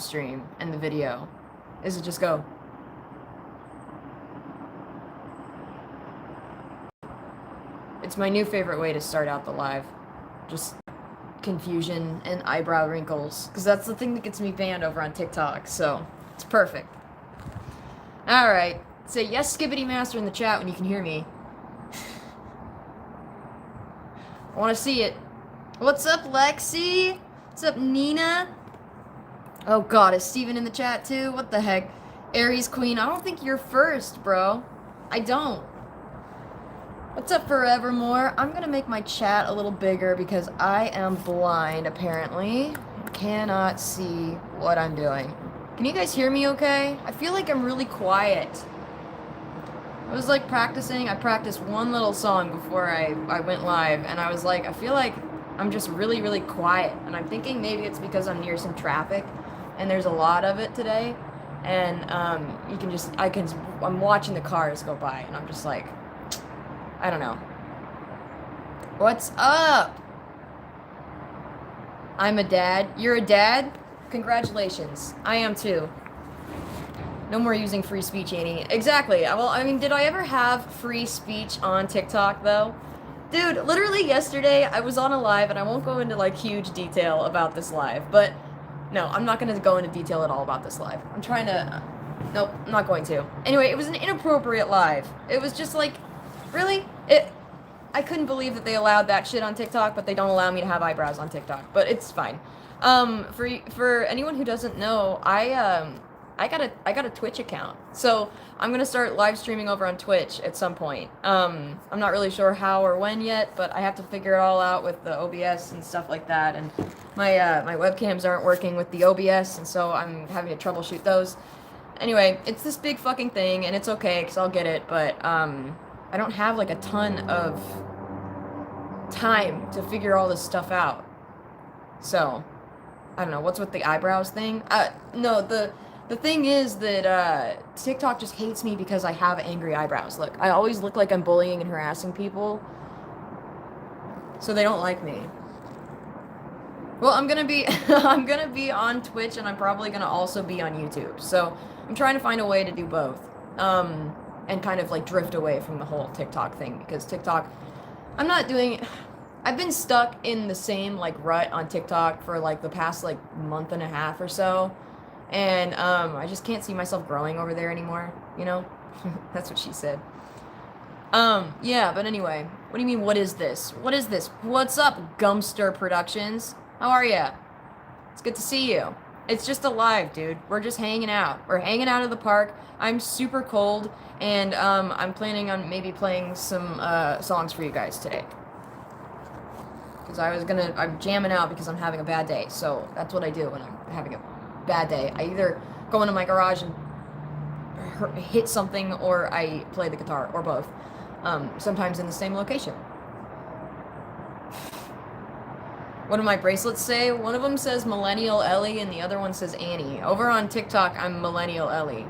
stream and the video is to just go. It's my new favorite way to start out the live. Just confusion and eyebrow wrinkles. Because that's the thing that gets me banned over on TikTok. So, it's perfect. Alright. Say yes, Skibbity Master in the chat when you can hear me. I want to see it. What's up, Lexi? What's up, Nina? Oh god, is Steven in the chat too? What the heck? Aries Queen, I don't think you're first, bro. I don't. What's up, Forevermore? I'm gonna make my chat a little bigger because I am blind, apparently. I cannot see what I'm doing. Can you guys hear me okay? I feel like I'm really quiet. I was like practicing. I practiced one little song before I went live, and I was like, I feel like I'm just really, really quiet. And I'm thinking maybe it's because I'm near some traffic, and there's a lot of it today. And I'm watching the cars go by, and I'm just like, I don't know. What's up? I'm a dad. You're a dad? Congratulations. I am too. No more using free speech, Annie. Exactly. Well, I mean, did I ever have free speech on TikTok, though? Dude, literally yesterday, I was on a live, and I won't go into, like, huge detail about this live, but no, I'm not going to go into detail at all about this live. I'm trying to... Nope, I'm not going to. Anyway, it was an inappropriate live. It was just like... Really? I couldn't believe that they allowed that shit on TikTok, but they don't allow me to have eyebrows on TikTok. But it's fine. For anyone who doesn't know, I got a Twitch account. So I'm gonna start live streaming over on Twitch at some point. I'm not really sure how or when yet, but I have to figure it all out with the OBS and stuff like that. And my webcams aren't working with the OBS, and so I'm having to troubleshoot those. Anyway, it's this big fucking thing, and it's okay, because I'll get it, but, I don't have, like, a ton of time to figure all this stuff out. So, I don't know, what's with the eyebrows thing? No, the thing is that, TikTok just hates me because I have angry eyebrows. Look, I always look like I'm bullying and harassing people, so they don't like me. Well, I'm gonna be on Twitch, and I'm probably gonna also be on YouTube, so I'm trying to find a way to do both. And kind of like drift away from the whole TikTok thing, because TikTok, I've been stuck in the same like rut on TikTok for like the past like month and a half or so, and I just can't see myself growing over there anymore, you know? That's what she said. Yeah, but anyway, what do you mean, what is this? What is this? What's up, Gumster Productions? How are ya? It's good to see you. It's just a live, dude. We're just hanging out. We're hanging out at the park. I'm super cold, and I'm planning on maybe playing some songs for you guys today. Because I'm jamming out because I'm having a bad day. So that's what I do when I'm having a bad day. I either go into my garage and hit something, or I play the guitar, or both. Sometimes in the same location. What do my bracelets say? One of them says Millennial Ellie, and the other one says Annie. Over on TikTok, I'm Millennial Ellie.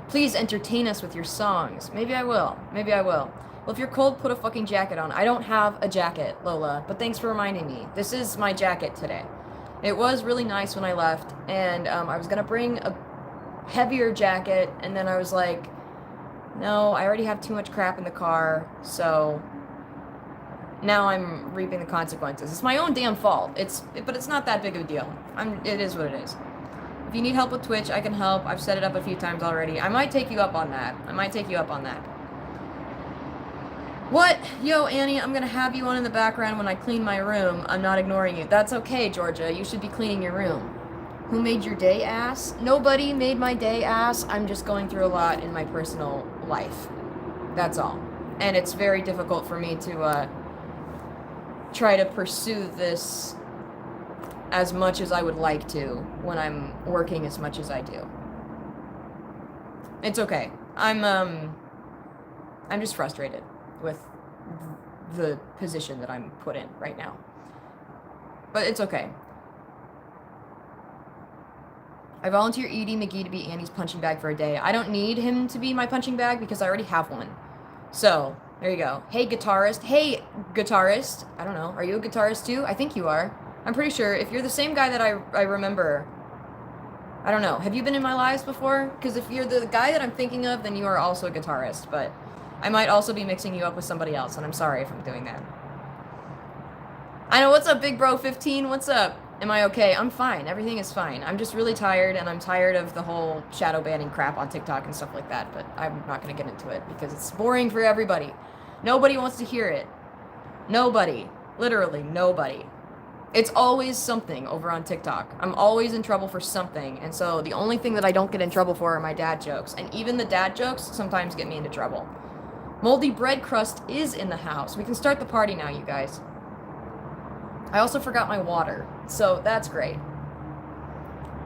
Please entertain us with your songs. Maybe I will. Maybe I will. Well, if you're cold, put a fucking jacket on. I don't have a jacket, Lola, but thanks for reminding me. This is my jacket today. It was really nice when I left, and I was gonna bring a heavier jacket, and then I was like, no, I already have too much crap in the car, so... Now I'm reaping the consequences. It's my own damn fault. But it's not that big of a deal. It is what it is. If you need help with Twitch, I can help. I've set it up a few times already. I might take you up on that. What? Yo, Annie, I'm gonna have you on in the background when I clean my room. I'm not ignoring you. That's okay, Georgia. You should be cleaning your room. Who made your day, ass? Nobody made my day, ass. I'm just going through a lot in my personal life. That's all. And it's very difficult for me to, try to pursue this as much as I would like to when I'm working as much as I do. It's okay. I'm just frustrated with the position that I'm put in right now. But it's okay. I volunteer Edie McGee to be Annie's punching bag for a day. I don't need him to be my punching bag because I already have one. So, there you go. Hey, guitarist. Hey, guitarist. I don't know. Are you a guitarist too? I think you are. I'm pretty sure. If you're the same guy that I remember, I don't know. Have you been in my lives before? Because if you're the guy that I'm thinking of, then you are also a guitarist, but I might also be mixing you up with somebody else, and I'm sorry if I'm doing that. I know, what's up, Big Bro 15? What's up? Am I okay? I'm fine. Everything is fine. I'm just really tired, and I'm tired of the whole shadow banning crap on TikTok and stuff like that, but I'm not going to get into it because it's boring for everybody. Nobody wants to hear it. Nobody. Literally nobody. It's always something over on TikTok. I'm always in trouble for something, and so the only thing that I don't get in trouble for are my dad jokes, and even the dad jokes sometimes get me into trouble. Moldy bread crust is in the house. We can start the party now, you guys. I also forgot my water, so that's great.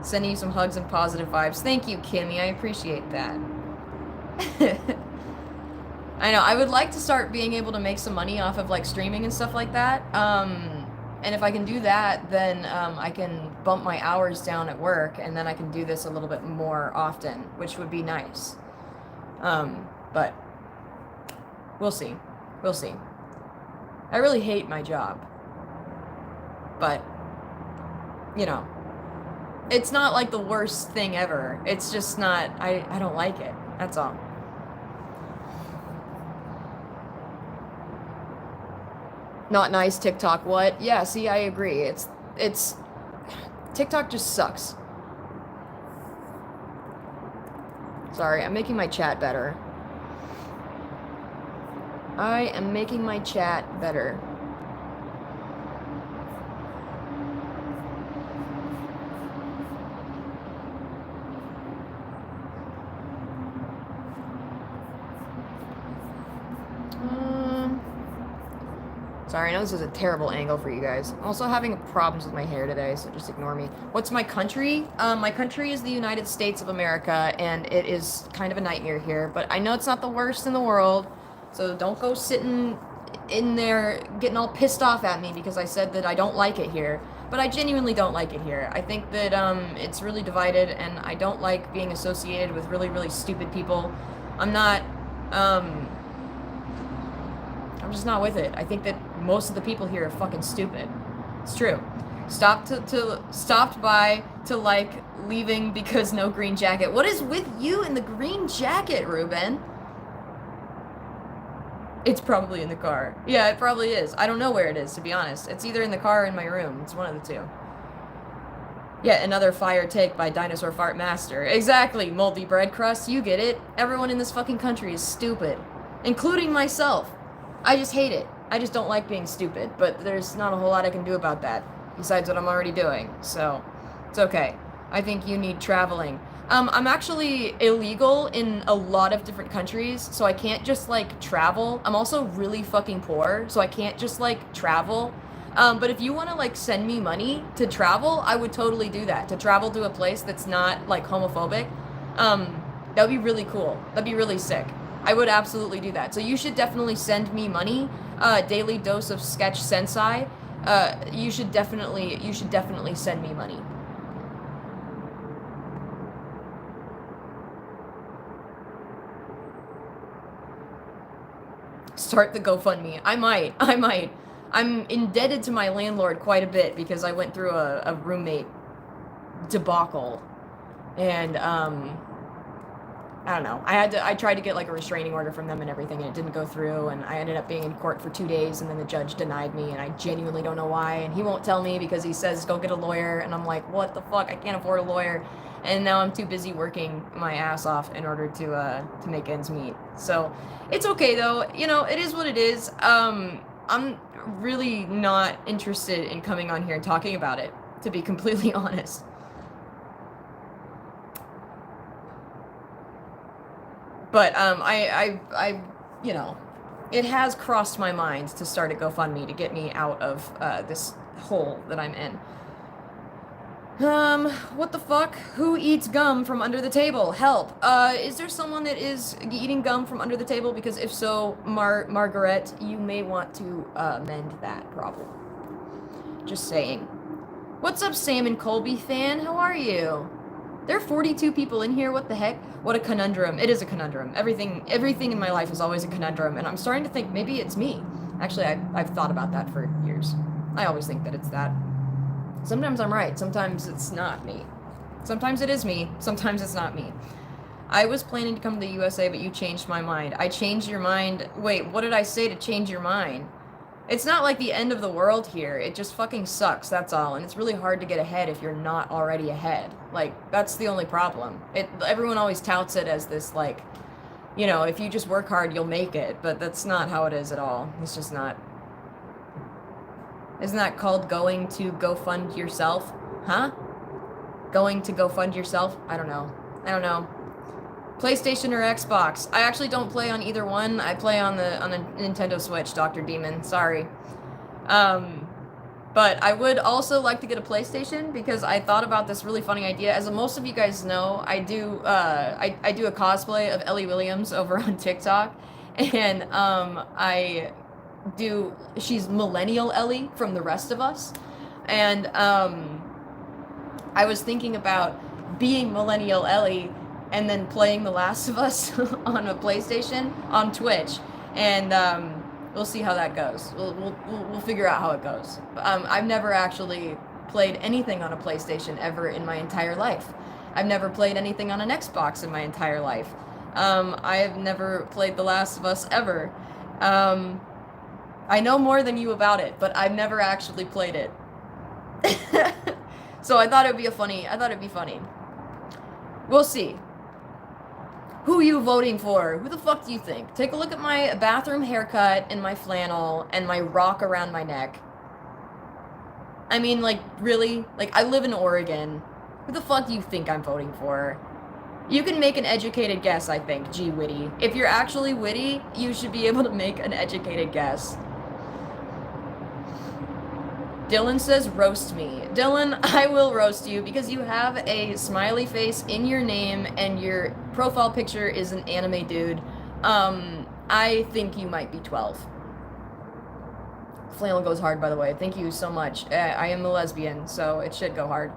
Sending you some hugs and positive vibes. Thank you, Kimmy. I appreciate that. I know. I would like to start being able to make some money off of like streaming and stuff like that. And if I can do that, then I can bump my hours down at work, and then I can do this a little bit more often, which would be nice. But we'll see. We'll see. I really hate my job. But, you know, it's not like the worst thing ever. It's just not, I don't like it. That's all. Not nice, TikTok, what? Yeah, see, I agree. It's, TikTok just sucks. Sorry, I'm making my chat better. I am making my chat better. Sorry, I know this is a terrible angle for you guys. I'm also having problems with my hair today, so just ignore me. What's my country? My country is the United States of America, and it is kind of a nightmare here, but I know it's not the worst in the world, so don't go sitting in there getting all pissed off at me because I said that I don't like it here. But I genuinely don't like it here. I think that it's really divided, and I don't like being associated with really, really stupid people. I'm just not with it. I think that most of the people here are fucking stupid. It's true. Stopped by to like leaving because no green jacket. What is with you in the green jacket, Ruben? It's probably in the car. Yeah, it probably is. I don't know where it is, to be honest. It's either in the car or in my room. It's one of the two. Yet another fire take by Dinosaur Fart Master. Exactly, moldy bread crust. You get it. Everyone in this fucking country is stupid. Including myself. I just hate it. I just don't like being stupid, but there's not a whole lot I can do about that, besides what I'm already doing, so it's okay. I think you need traveling. I'm actually illegal in a lot of different countries, so I can't just, like, travel. I'm also really fucking poor, so I can't just, like, travel. But if you want to, like, send me money to travel, I would totally do that. To travel to a place that's not, like, homophobic. That would be really cool. That'd be really sick. I would absolutely do that. So you should definitely send me money. Daily dose of sketch sensei. You should definitely send me money. Start the GoFundMe. I might. I'm indebted to my landlord quite a bit because I went through a roommate debacle. And, I don't know. I tried to get like a restraining order from them and everything, and it didn't go through, and I ended up being in court for 2 days, and then the judge denied me, and I genuinely don't know why, and he won't tell me because he says go get a lawyer, and I'm like, what the fuck? I can't afford a lawyer, and now I'm too busy working my ass off in order to make ends meet. So it's okay though. You know, it is what it is. I'm really not interested in coming on here and talking about it, to be completely honest. But I, you know, it has crossed my mind to start a GoFundMe to get me out of this hole that I'm in. What the fuck? Who eats gum from under the table? Help. Is there someone that is eating gum from under the table? Because if so, Margaret, you may want to mend that problem. Just saying. What's up, Salmon Colby fan? How are you? There are 42 people in here. What the heck? What a conundrum. It is a conundrum. Everything in my life is always a conundrum, and I'm starting to think maybe it's me. Actually, I've thought about that for years. I always think that it's that. Sometimes I'm right. Sometimes it's not me. Sometimes it is me, sometimes it's not me. I was planning to come to the USA, but you changed my mind. I changed your mind. Wait, what did I say to change your mind? It's not like the end of the world here. It just fucking sucks, that's all. And it's really hard to get ahead if you're not already ahead. Like, that's the only problem. Everyone always touts it as this, like, you know, if you just work hard, you'll make it. But that's not how it is at all. It's just not. Isn't that called going to go fund yourself? Huh? Going to go fund yourself? I don't know. I don't know. PlayStation or Xbox? I actually don't play on either one. I play on the Nintendo Switch, Dr. Demon. Sorry. But I would also like to get a PlayStation because I thought about this really funny idea. As most of you guys know, I do I do a cosplay of Ellie Williams over on TikTok, and she's Millennial Ellie from The Rest of Us, and I was thinking about being Millennial Ellie and then playing The Last of Us on a PlayStation on Twitch, and we'll see how that goes. We'll figure out how it goes. I've never actually played anything on a PlayStation ever in my entire life. I've never played anything on an Xbox in my entire life. I have never played The Last of Us ever. I know more than you about it, but I've never actually played it. So I thought it'd be funny. We'll see. Who are you voting for? Who the fuck do you think? Take a look at my bathroom haircut and my flannel and my rock around my neck. I mean, like, really? Like, I live in Oregon. Who the fuck do you think I'm voting for? You can make an educated guess, I think, G Witty. If you're actually witty, you should be able to make an educated guess. Dylan says, roast me. Dylan, I will roast you because you have a smiley face in your name and your profile picture is an anime dude. I think you might be 12. Flannel goes hard, by the way. Thank you so much. I am a lesbian, so it should go hard.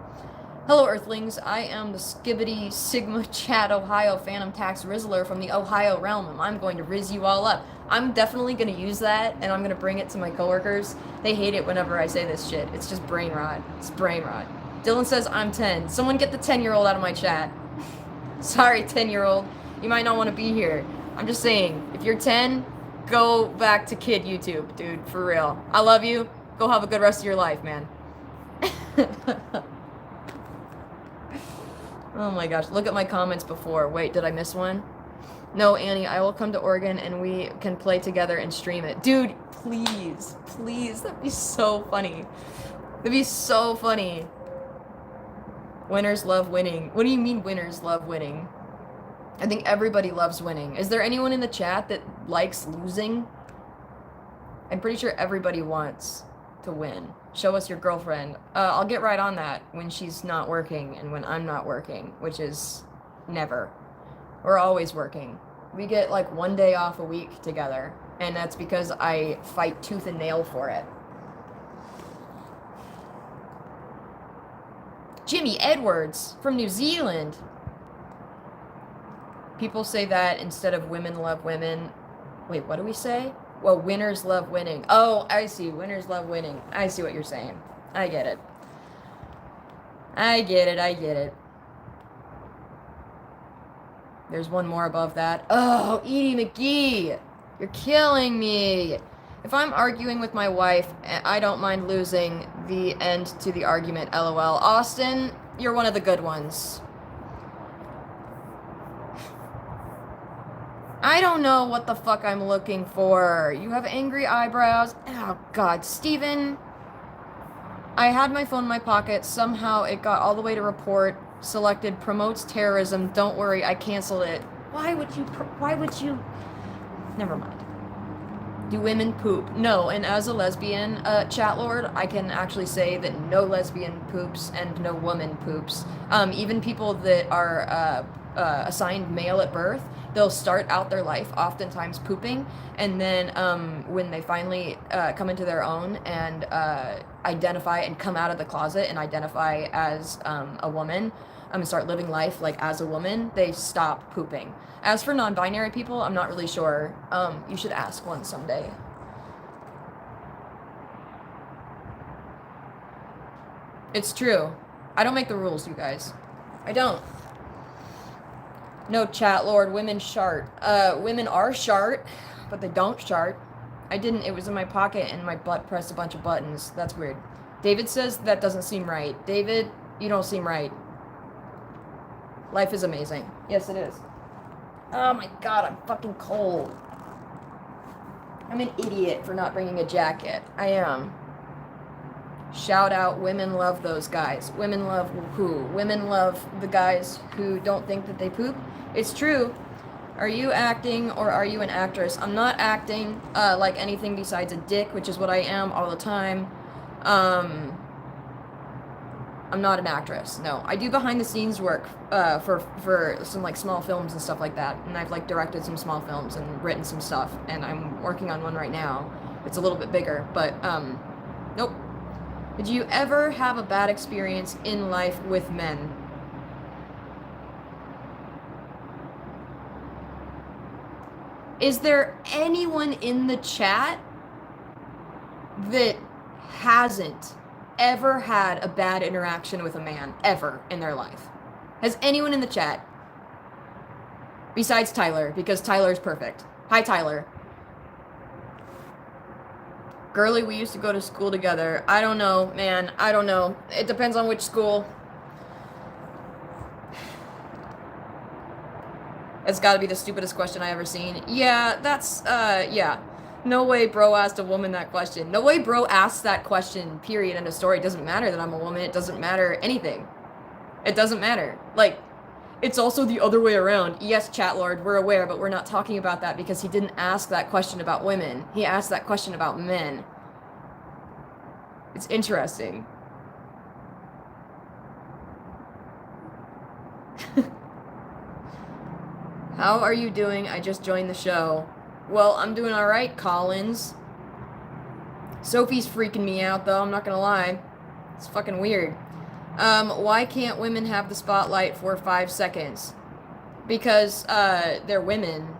Hello, Earthlings. I am the Skibbity Sigma Chat Ohio Phantom Tax Rizzler from the Ohio realm, and I'm going to rizz you all up. I'm definitely going to use that, and I'm going to bring it to my coworkers. They hate it whenever I say this shit. It's just brain rot. It's brain rot. Dylan says I'm 10. Someone get the 10-year-old out of my chat. Sorry, 10-year-old. You might not want to be here. I'm just saying, if you're 10, go back to kid YouTube, dude, for real. I love you. Go have a good rest of your life, man. Oh my gosh, look at my comments before. Wait, did I miss one? No, Annie, I will come to Oregon and we can play together and stream it. Dude, please, please, that'd be so funny. That'd be so funny. Winners love winning. What do you mean winners love winning? I think everybody loves winning. Is there anyone in the chat that likes losing? I'm pretty sure everybody wants to win. Show us your girlfriend. I'll get right on that when she's not working and when I'm not working, which is never. We're always working. We get like one day off a week together, and that's because I fight tooth and nail for it. Jimmy Edwards from New Zealand. People say that instead of women love women. Wait, what do we say? Well, winners love winning. Oh, I see. Winners love winning. I see what you're saying. I get it. I get it. There's one more above that. Oh, Edie McGee. You're killing me. If I'm arguing with my wife, I don't mind losing the end to the argument, LOL. Austin, you're one of the good ones. I don't know what the fuck I'm looking for. You have angry eyebrows. Oh, God. Steven. I had my phone in my pocket. Somehow it got all the way to report. Selected promotes terrorism. Don't worry, I canceled it. Why would you? Never mind. Do women poop? No, and as a lesbian chat lord, I can actually say that no lesbian poops and no woman poops. Even people that are assigned male at birth, they'll start out their life oftentimes pooping, and then when they finally come into their own and identify and come out of the closet and identify as a woman, and start living life like as a woman, they stop pooping. As for non-binary people, I'm not really sure. You should ask one someday. It's true. I don't make the rules, you guys. I don't. No, chat lord, women shart. Women are shart, but they don't shart. I didn't, it was in my pocket and my butt pressed a bunch of buttons. That's weird. David says that doesn't seem right. David, you don't seem right. Life is amazing. Yes, it is. Oh my god, I'm fucking cold. I'm an idiot for not bringing a jacket. I am. Shout out, women love those guys. Women love who? Women love the guys who don't think that they poop. It's true. Are you acting or are you an actress? I'm not acting like anything besides a dick, which is what I am all the time. I'm not an actress. No, I do behind the scenes work for some like small films and stuff like that. And I've like directed some small films and written some stuff. And I'm working on one right now. It's a little bit bigger, but nope. Did you ever have a bad experience in life with men? Is there anyone in the chat that hasn't ever had a bad interaction with a man ever in their life? Has anyone in the chat? Besides Tyler, because Tyler's perfect. Hi, Tyler. Girly, we used to go to school together. I don't know, man. I don't know. It depends on which school. It's gotta be the stupidest question I ever seen. Yeah, that's, yeah. No way bro asked a woman that question. No way bro asked that question, period, end of story. It doesn't matter that I'm a woman. It doesn't matter anything. It doesn't matter. Like, it's also the other way around. Yes, chat lord, we're aware, but we're not talking about that because he didn't ask that question about women. He asked that question about men. It's interesting. How are you doing? I just joined the show. Well, I'm doing alright, Collins. Sophie's freaking me out, though, I'm not gonna lie. It's fucking weird. Why can't women have the spotlight for 5 seconds? Because, they're women.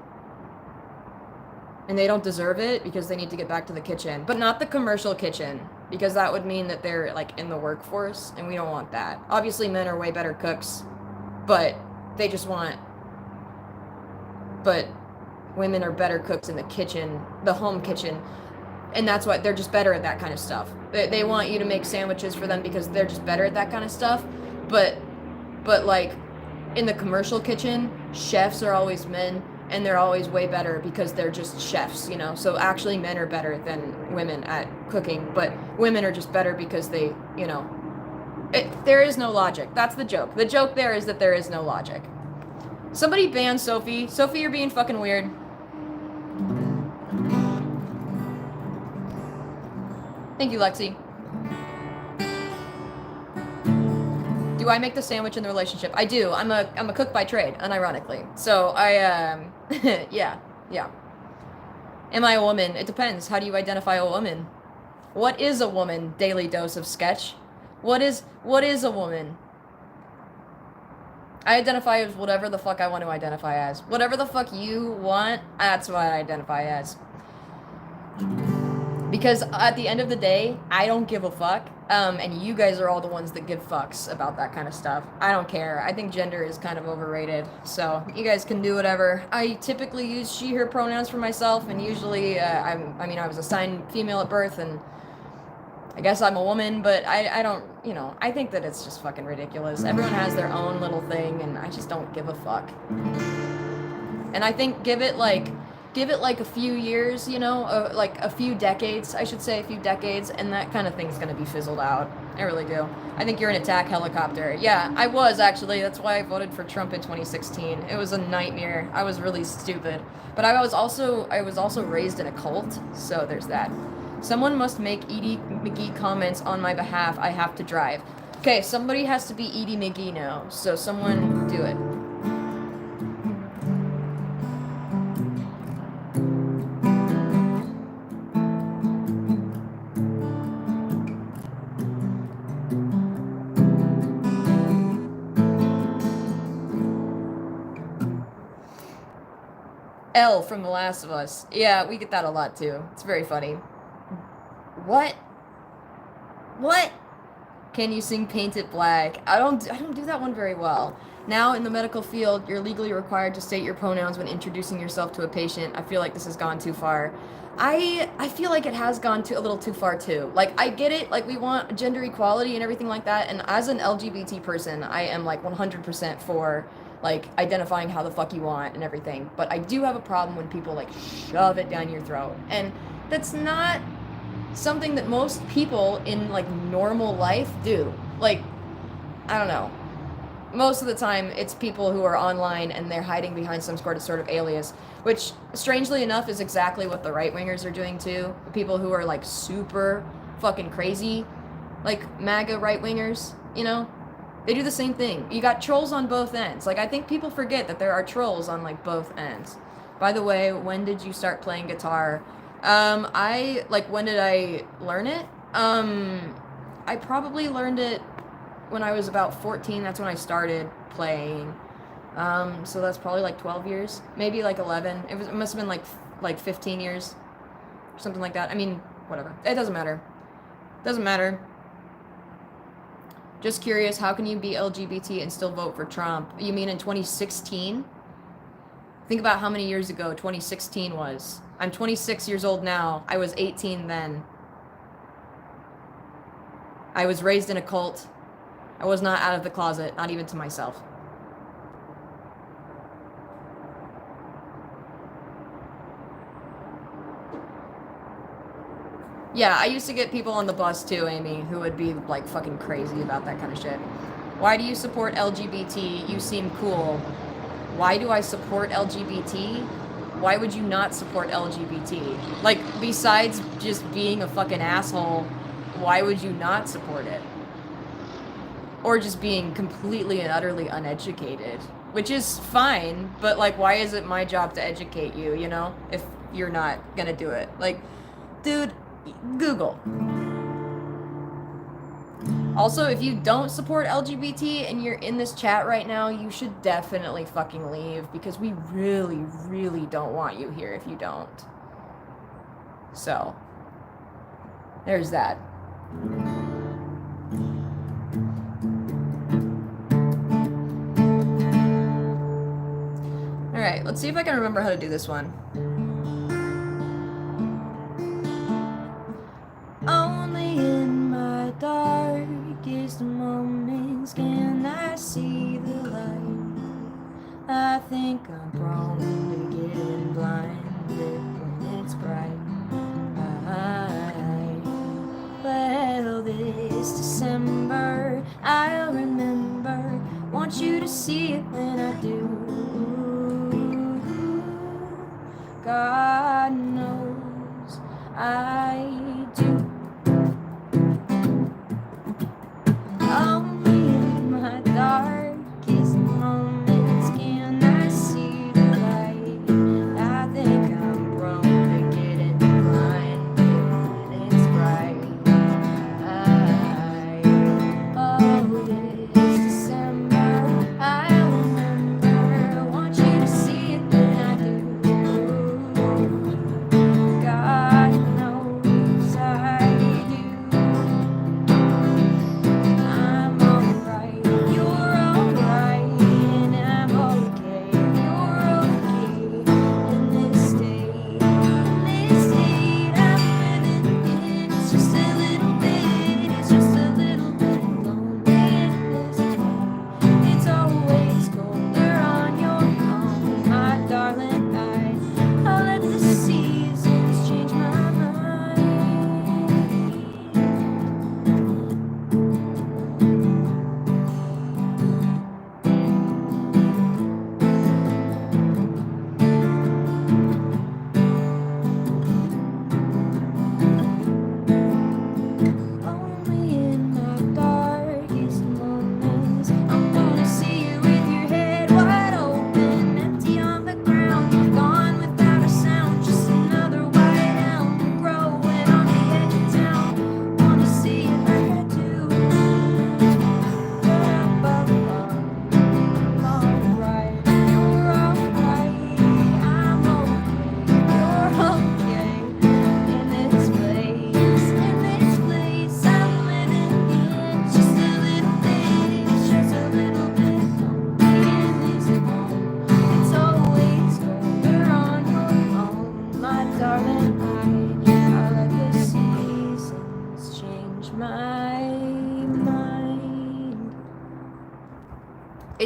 And they don't deserve it because they need to get back to the kitchen. But not the commercial kitchen. Because that would mean that they're, like, in the workforce, and we don't want that. Obviously, men are way better cooks. But they just want... But women are better cooks in the kitchen, the home kitchen, and that's why they're just better at that kind of stuff. They want you to make sandwiches for them because they're just better at that kind of stuff, but like, in the commercial kitchen, chefs are always men, and they're always way better because they're just chefs, you know? So actually men are better than women at cooking, but women are just better because they, you know... there is no logic. That's the joke. The joke there is that there is no logic. Somebody ban Sophie. Sophie, you're being fucking weird. Thank you, Lexi. Do I make the sandwich in the relationship? I do. I'm a cook by trade, unironically. So I yeah. Am I a woman? It depends. How do you identify a woman? What is a woman? Daily dose of sketch. What is a woman? I identify as whatever the fuck I want to identify as. Whatever the fuck you want, that's what I identify as. Because at the end of the day, I don't give a fuck. And you guys are all the ones that give fucks about that kind of stuff. I don't care. I think gender is kind of overrated. So you guys can do whatever. I typically use she, her pronouns for myself. And usually, I was assigned female at birth and I guess I'm a woman, but I don't, you know, I think that it's just fucking ridiculous. Everyone has their own little thing, and I just don't give a fuck. And I think give it like a few years, you know, like a few decades, I should say, a few decades, and that kind of thing's gonna be fizzled out. I really do. I think you're an attack helicopter. Yeah, I was, actually. That's why I voted for Trump in 2016. It was a nightmare. I was really stupid. But I was also raised in a cult, so there's that. Someone must make Edie McGee comments on my behalf. I have to drive. Okay, somebody has to be Edie McGee now, so someone do it. Elle from The Last of Us. Yeah, we get that a lot too. It's very funny. What? Can you sing Paint It Black? I don't do that one very well. Now in the medical field, you're legally required to state your pronouns when introducing yourself to a patient. I feel like this has gone too far. I feel like it has gone a little too far too. Like I get it, like we want gender equality and everything like that, and as an LGBT person, I am like 100% for like identifying how the fuck you want and everything. But I do have a problem when people like shove it down your throat. And that's not something that most people in like normal life do. Like, I don't know. Most of the time, it's people who are online and they're hiding behind some sort of alias, which, strangely enough, is exactly what the right-wingers are doing too. The people who are like super fucking crazy, like MAGA right-wingers, you know? They do the same thing. You got trolls on both ends. Like, I think people forget that there are trolls on like both ends. By the way, when did you start playing guitar? When did I learn it? I probably learned it when I was about 14. That's when I started playing. So that's probably like 12 years, maybe like 11. It must have been like 15 years, something like that. I mean, whatever. It doesn't matter. Doesn't matter. Just curious, how can you be LGBT and still vote for Trump? You mean in 2016? Think about how many years ago 2016 was. I'm 26 years old now. I was 18 then. I was raised in a cult. I was not out of the closet, not even to myself. Yeah, I used to get people on the bus too, Amy, who would be like fucking crazy about that kind of shit. Why do you support LGBT? You seem cool. Why do I support LGBT? Why would you not support LGBT? Like, besides just being a fucking asshole, why would you not support it? Or just being completely and utterly uneducated, which is fine, but like, why is it my job to educate you, you know, if you're not gonna do it? Like, dude, Google. Also, if you don't support LGBT and you're in this chat right now, you should definitely fucking leave, because we really, really don't want you here if you don't. So, there's that. Alright, let's see if I can remember how to do this one. Only in my darkest moments can I see the light. I think I'm prone to getting blinded when it's bright. Well, this December I'll remember. Want you to see it when I do. God knows I do. Only in my darkest moments can I see the light. I think I'm prone to getting blinded when it's bright. Oh, this December I'll remember.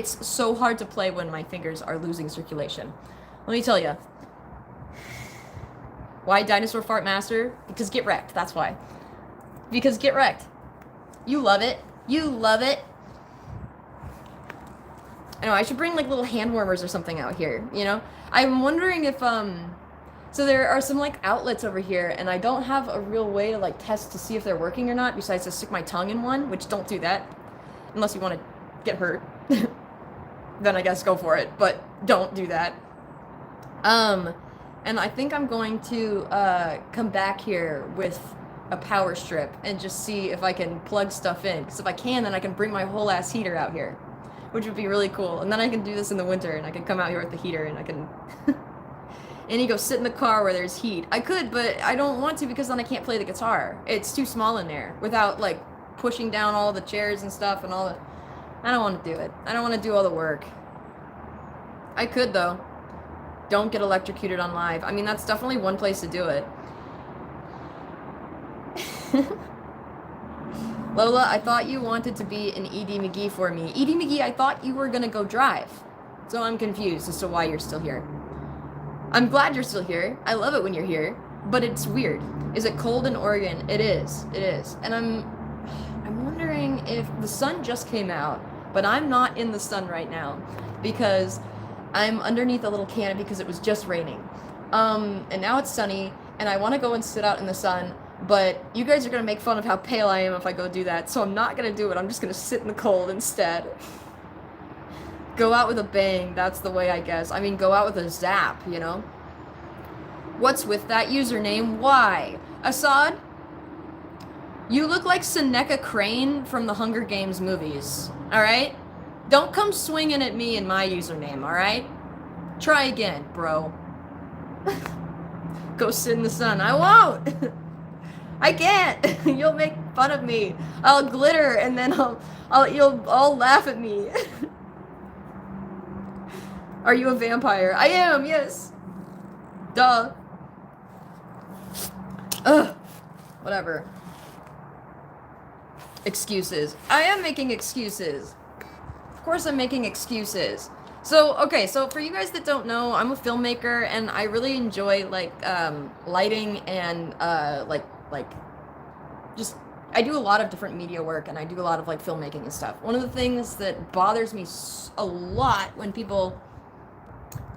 it's so hard to play when my fingers are losing circulation. Let me tell you. Why Dinosaur Fart Master? Because get wrecked, that's why. Because get wrecked. You love it. You love it. I know, I should bring like little hand warmers or something out here, you know? I'm wondering if, so there are some like outlets over here and I don't have a real way to like test to see if they're working or not besides to stick my tongue in one, which don't do that. Unless you want to get hurt. Then I guess go for it, but don't do that. And I think I'm going to, come back here with a power strip and just see if I can plug stuff in. Because if I can, then I can bring my whole ass heater out here. Which would be really cool. And then I can do this in the winter, and I can come out here with the heater, and I can... and you go sit in the car where there's heat. I could, but I don't want to because then I can't play the guitar. It's too small in there. Without, like, pushing down all the chairs and stuff and all the... I don't want to do it. I don't want to do all the work. I could, though. Don't get electrocuted on live. I mean, that's definitely one place to do it. Lola, I thought you wanted to be an Edie McGee for me. Edie McGee, I thought you were gonna go drive. So I'm confused as to why you're still here. I'm glad you're still here. I love it when you're here. But it's weird. Is it cold in Oregon? It is. It is. And I'm wondering if the sun just came out, but I'm not in the sun right now because I'm underneath a little canopy because it was just raining. And now it's sunny, and I want to go and sit out in the sun, but you guys are going to make fun of how pale I am if I go do that, so I'm not going to do it. I'm just going to sit in the cold instead. Go out with a bang, that's the way, I guess. I mean, go out with a zap, you know? What's with that username? Why? Assad? You look like Seneca Crane from the Hunger Games movies, alright? Don't come swinging at me and my username, alright? Try again, bro. Go sit in the sun. I won't! I can't! You'll make fun of me. I'll glitter and then you'll all laugh at me. Are you a vampire? I am, yes. Duh. Ugh. Whatever. Excuses. I am making excuses. Of course I'm making excuses. So, okay, so for you guys that don't know, I'm a filmmaker and I really enjoy, like, lighting and, just, I do a lot of different media work and I do a lot of, like, filmmaking and stuff. One of the things that bothers me a lot when people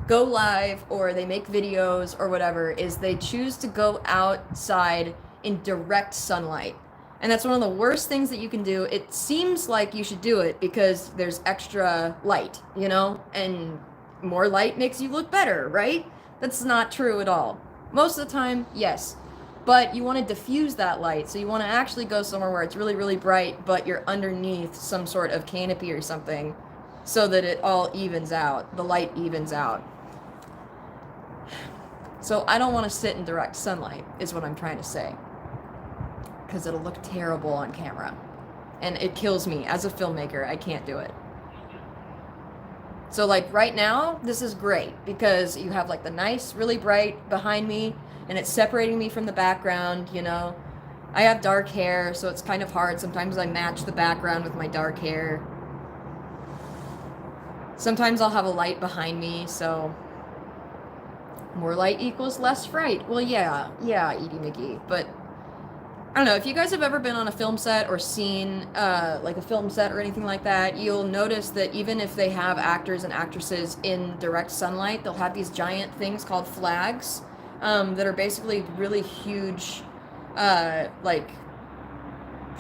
go live or they make videos or whatever is they choose to go outside in direct sunlight. And that's one of the worst things that you can do. It seems like you should do it because there's extra light, you know? And more light makes you look better, right? That's not true at all. Most of the time, yes. But you want to diffuse that light. So you want to actually go somewhere where it's really, really bright, but you're underneath some sort of canopy or something so that it all evens out. The light evens out. So I don't want to sit in direct sunlight, is what I'm trying to say. Because it'll look terrible on camera. And it kills me. As a filmmaker, I can't do it. So, like, right now, this is great. Because you have, like, the nice, really bright behind me. And it's separating me from the background, you know. I have dark hair, so it's kind of hard. Sometimes I match the background with my dark hair. Sometimes I'll have a light behind me, so... more light equals less fright. Well, yeah, Edie McGee. But... I don't know, if you guys have ever been on a film set or seen, like a film set or anything like that, you'll notice that even if they have actors and actresses in direct sunlight, they'll have these giant things called flags, that are basically really huge, like,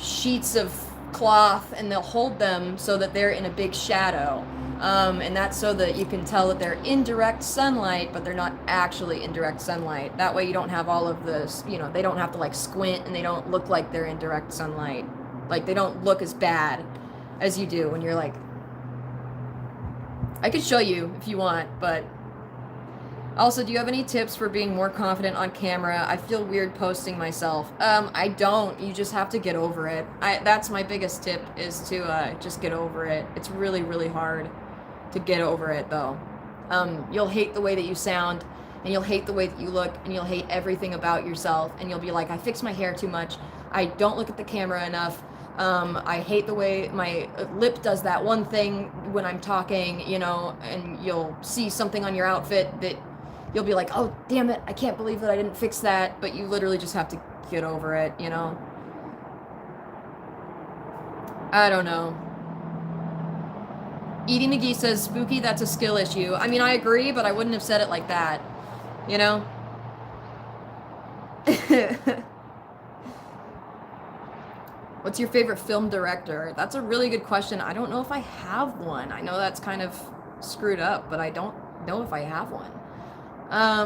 sheets of cloth, and they'll hold them so that they're in a big shadow. And that's so that you can tell that they're in direct sunlight, but they're not actually in direct sunlight. That way you don't have all of this, you know, they don't have to, like, squint, and they don't look like they're in direct sunlight. Like, they don't look as bad as you do when you're, like... I could show you if you want, but... Also, do you have any tips for being more confident on camera? I feel weird posting myself. I don't. You just have to get over it. That's my biggest tip, is to just get over it. It's really, really hard to get over it, though. You'll hate the way that you sound, and you'll hate the way that you look, and you'll hate everything about yourself, and you'll be like, I fix my hair too much, I don't look at the camera enough, I hate the way my lip does that one thing when I'm talking, you know, and you'll see something on your outfit that you'll be like, oh, damn it, I can't believe that I didn't fix that, but you literally just have to get over it, you know? I don't know. Edie McGee says, spooky, that's a skill issue. I mean, I agree, but I wouldn't have said it like that, you know? What's your favorite film director? That's a really good question. I don't know if I have one. I know that's kind of screwed up, but I don't know if I have one. I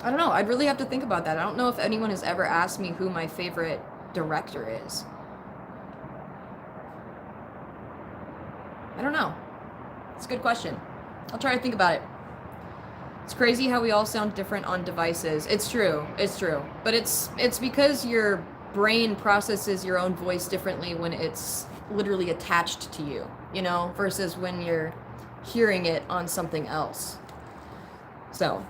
don't know. I'd really have to think about that. I don't know if anyone has ever asked me who my favorite director is. I don't know. It's a good question. I'll try to think about it. It's crazy how we all sound different on devices. It's true. It's true. But it's because your brain processes your own voice differently when it's literally attached to you, you know, versus when you're hearing it on something else. So,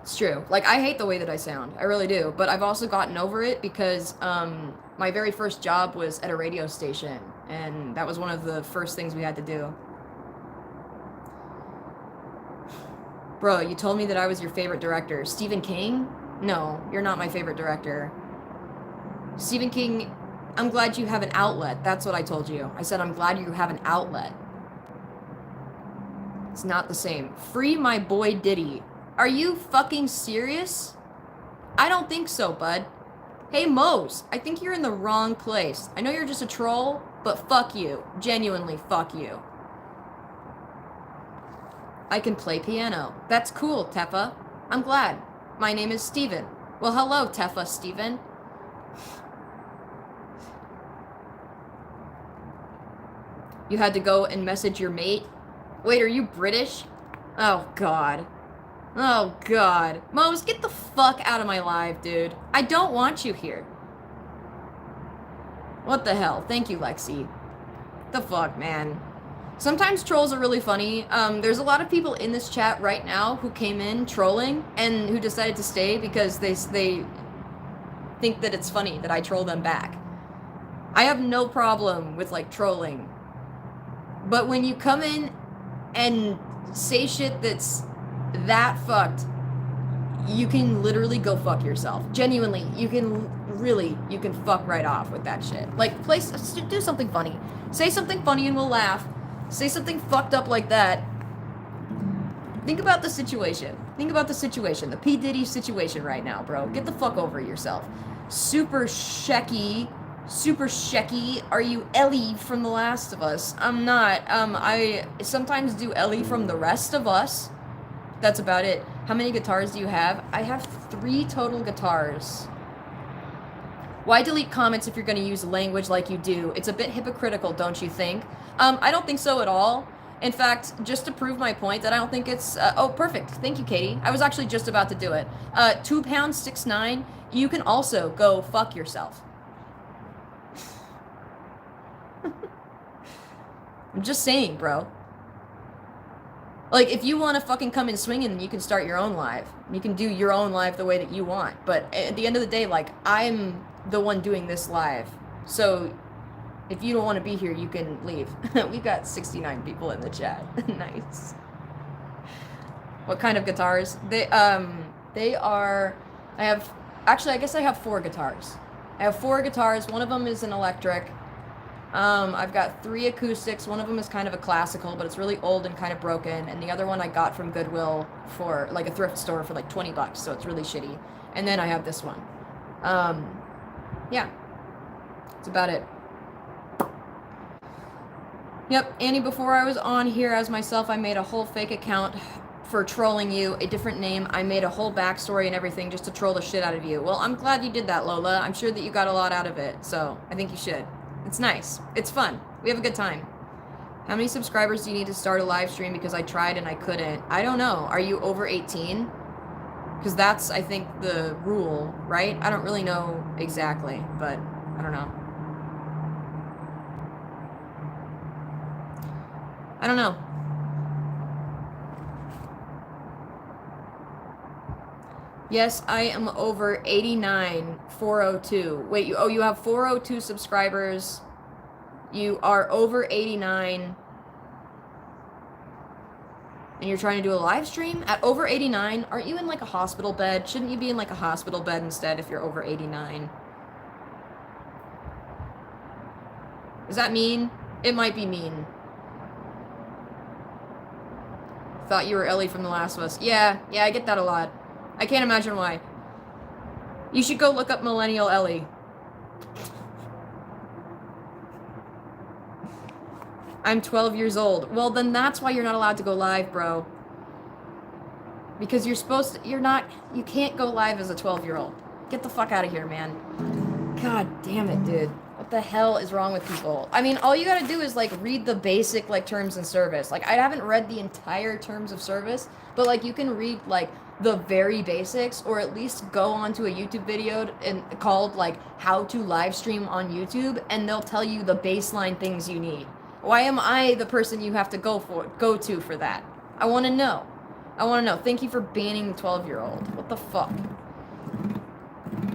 it's true. Like, I hate the way that I sound. I really do. But I've also gotten over it because my very first job was at a radio station, and that was one of the first things we had to do. Bro, you told me that I was your favorite director. Stephen King? No, you're not my favorite director. Stephen King, I'm glad you have an outlet. That's what I told you. I said, I'm glad you have an outlet. It's not the same. Free my boy Diddy. Are you fucking serious? I don't think so, bud. Hey, Mose, I think you're in the wrong place. I know you're just a troll, but fuck you. Genuinely, fuck you. I can play piano. That's cool, Teffa. I'm glad. My name is Steven. Well, hello, Teffa Steven. You had to go and message your mate? Wait, are you British? Oh, God. Oh, God. Mose, get the fuck out of my life, dude. I don't want you here. What the hell? Thank you, Lexi. The fuck, man. Sometimes trolls are really funny. There's a lot of people in this chat right now who came in trolling and who decided to stay because they think that it's funny that I troll them back. I have no problem with, like, trolling. But when you come in and say shit that's that fucked, you can literally go fuck yourself. Genuinely, you can fuck right off with that shit. Like, do something funny. Say something funny and we'll laugh. Say something fucked up like that. Think about the situation. Think about the situation. The P. Diddy situation right now, bro. Get the fuck over yourself. Super shecky. Are you Ellie from The Last of Us? I'm not. I sometimes do Ellie from The Rest of Us. That's about it. How many guitars do you have? I have 3 total guitars. Why delete comments if you're going to use language like you do? It's a bit hypocritical, don't you think? I don't think so at all. In fact, just to prove my point that I don't think it's... oh, perfect. Thank you, Katie. I was actually just about to do it. 2 pounds, 6'9". You can also go fuck yourself. I'm just saying, bro. Like, if you want to fucking come in swinging, you can start your own live. You can do your own live the way that you want. But at the end of the day, like, I'm the one doing this live. So, if you don't want to be here, you can leave. We've got 69 people in the chat. Nice. What kind of guitars? They are... Actually, I guess I have 4 guitars. I have 4 guitars. One of them is an electric. I've got 3 acoustics. One of them is kind of a classical, but it's really old and kind of broken. And the other one I got from Goodwill for, like, a thrift store for, like, $20, so it's really shitty. And then I have this one. Yeah. That's about it. Yep, Annie, before I was on here as myself, I made a whole fake account for trolling you, a different name. I made a whole backstory and everything just to troll the shit out of you. Well, I'm glad you did that, Lola. I'm sure that you got a lot out of it, so I think you should. It's nice. It's fun. We have a good time. How many subscribers do you need to start a live stream? Because I tried and I couldn't. I don't know. Are you over 18? Because that's, I think, the rule, right? I don't really know exactly, but I don't know. I don't know. Yes, I am over 89, 402. Wait, you have 402 subscribers. You are over 89. And you're trying to do a live stream at over 89? Aren't you in like a hospital bed? Shouldn't you be in like a hospital bed instead if you're over 89? Is that mean? It might be mean. Thought you were Ellie from The Last of Us. Yeah, I get that a lot. I can't imagine why. You should go look up Millennial Ellie. I'm 12 years old. Well, then that's why you're not allowed to go live, bro. Because you're supposed to, you can't go live as a 12-year-old. Get the fuck out of here, man. God damn it, dude. What the hell is wrong with people? I mean, all you gotta do is, like, read the basic, like, terms and service. Like, I haven't read the entire terms of service, but, like, you can read, like, the very basics, or at least go onto a YouTube video called, like, how to live stream on YouTube, and they'll tell you the baseline things you need. Why am I the person you have to go to for that? I want to know. Thank you for banning the 12-year-old. What the fuck?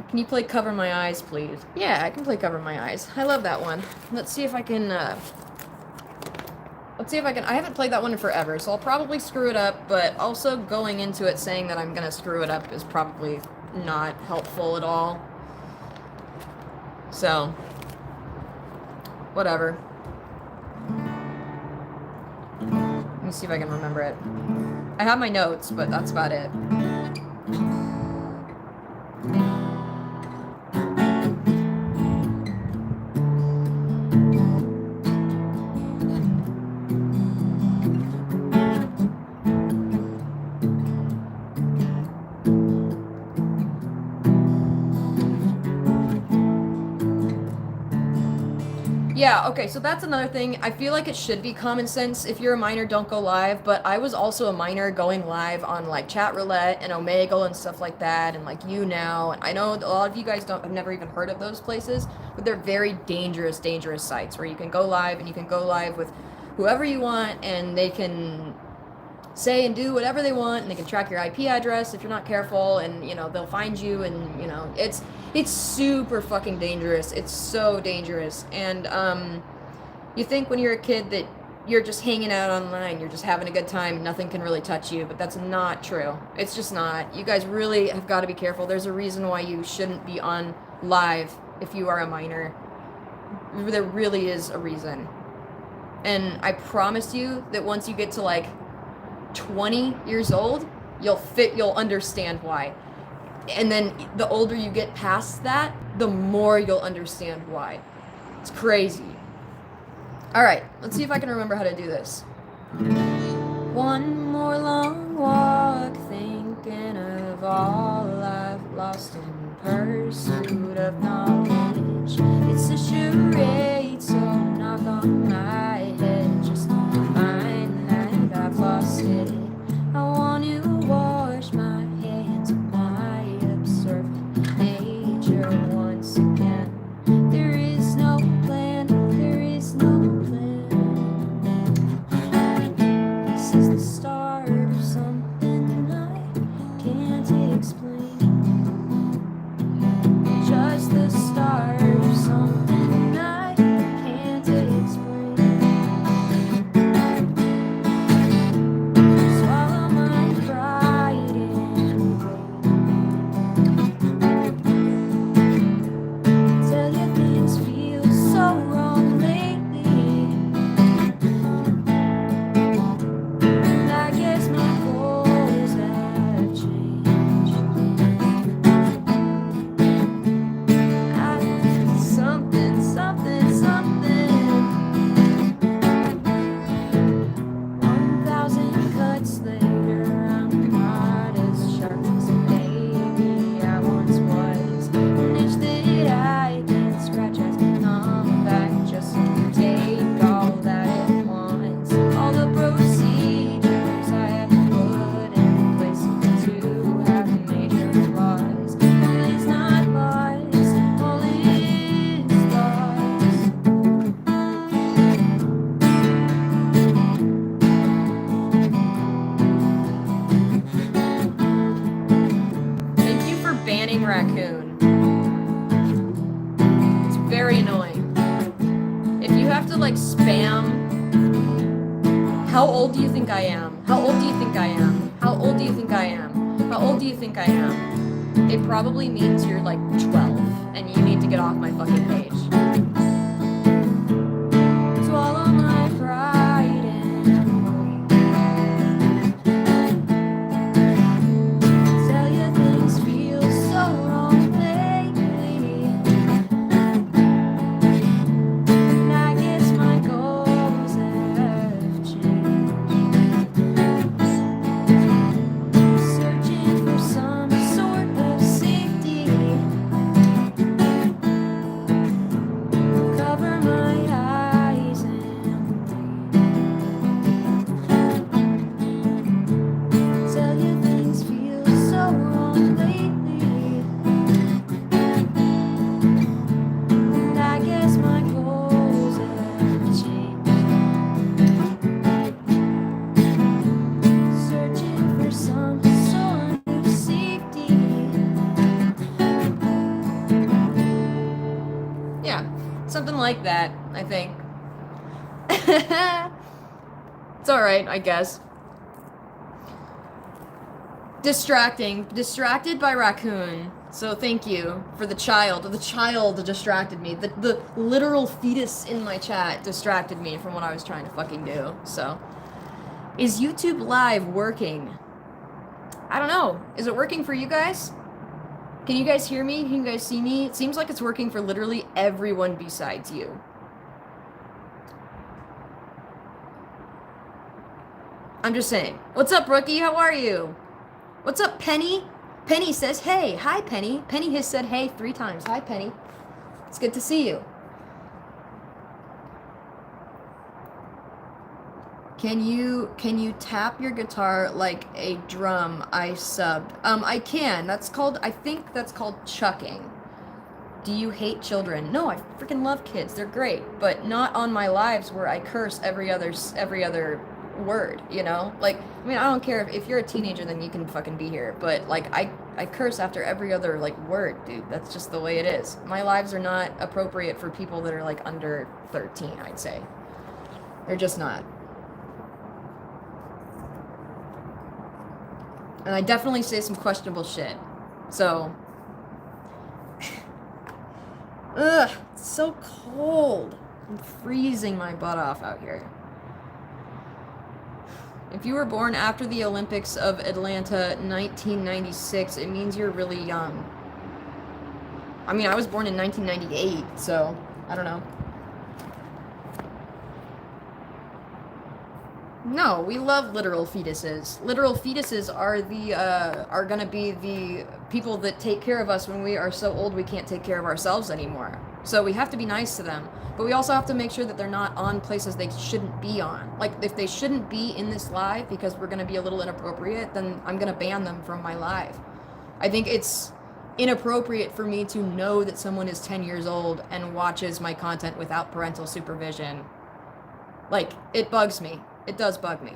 Can you play Cover My Eyes, please? Yeah, I can play Cover My Eyes. I love that one. Let's see if I can, I haven't played that one in forever, so I'll probably screw it up, but also going into it saying that I'm gonna screw it up is probably not helpful at all. So, whatever. Let me see if I can remember it. I have my notes, but that's about it. Yeah, okay, so that's another thing. I feel like it should be common sense. If you're a minor, don't go live, but I was also a minor going live on, like, Chat Roulette and Omegle and stuff like that, and, like, YouNow, and I know a lot of you guys have never even heard of those places, but they're very dangerous sites where you can go live, and you can go live with whoever you want, and they can say and do whatever they want, and they can track your IP address if you're not careful, and, you know, they'll find you, and, you know, it's super fucking dangerous. It's so dangerous. And you think when you're a kid that you're just hanging out online, you're just having a good time, nothing can really touch you, but that's not true. It's just not. You guys really have got to be careful. There's a reason why you shouldn't be on live if you are a minor. There really is a reason. And I promise you that once you get to, like, 20 years old, you'll understand why. And then the older you get past that, the more you'll understand why. It's crazy. Alright, let's see if I can remember how to do this. One more long walk, thinking of all I've lost in pursuit of knowledge. It's a charade, so knock on my head, just to find that I've lost it. I want to wash my hands of my observant nature once again. There is no plan, there is no plan. This is the start of something I can't explain. Just the start of something I can't explain. How old do you think I am? How old do you think I am? How old do you think I am? How old do you think I am? It probably means you're like 12 and you need to get off my fucking page. Swallow my pride and tell you things feel so wrong lately. And I guess my goals have changed. Searching for some sort of safety. Cover my eyes and tell you things feel so wrong lately. And I guess my goals have changed. Searching for some sort of safety. Yeah, something like that, I think. It's alright, I guess. Distracted by raccoon. So thank you for the child. The child distracted me. The literal fetus in my chat distracted me from what I was trying to fucking do. So, is YouTube Live working? I don't know. Is it working for you guys? Can you guys hear me? Can you guys see me? It seems like it's working for literally everyone besides you. I'm just saying. What's up, Rookie? How are you? What's up, Penny? Penny says, hey. Hi, Penny. Penny has said hey 3 times. Hi, Penny. It's good to see you. Can you tap your guitar like a drum? I subbed. I can. I think that's called chucking. Do you hate children? No, I freaking love kids. They're great, but not on my lives where I curse every other word, you know? Like, I mean, I don't care if you're a teenager, then you can fucking be here, but like I curse after every other like word, dude. That's just the way it is. My lives are not appropriate for people that are like under 13, I'd say. They're just not. And I definitely say some questionable shit. So, ugh, it's so cold. I'm freezing my butt off out here. If you were born after the Olympics of Atlanta 1996, it means you're really young. I mean, I was born in 1998, so I don't know. No, we love literal fetuses. Literal fetuses are gonna be the people that take care of us when we are so old we can't take care of ourselves anymore. So we have to be nice to them, but we also have to make sure that they're not on places they shouldn't be on. Like, if they shouldn't be in this live because we're gonna be a little inappropriate, then I'm gonna ban them from my live. I think it's inappropriate for me to know that someone is 10 years old and watches my content without parental supervision. Like, it bugs me. It does bug me.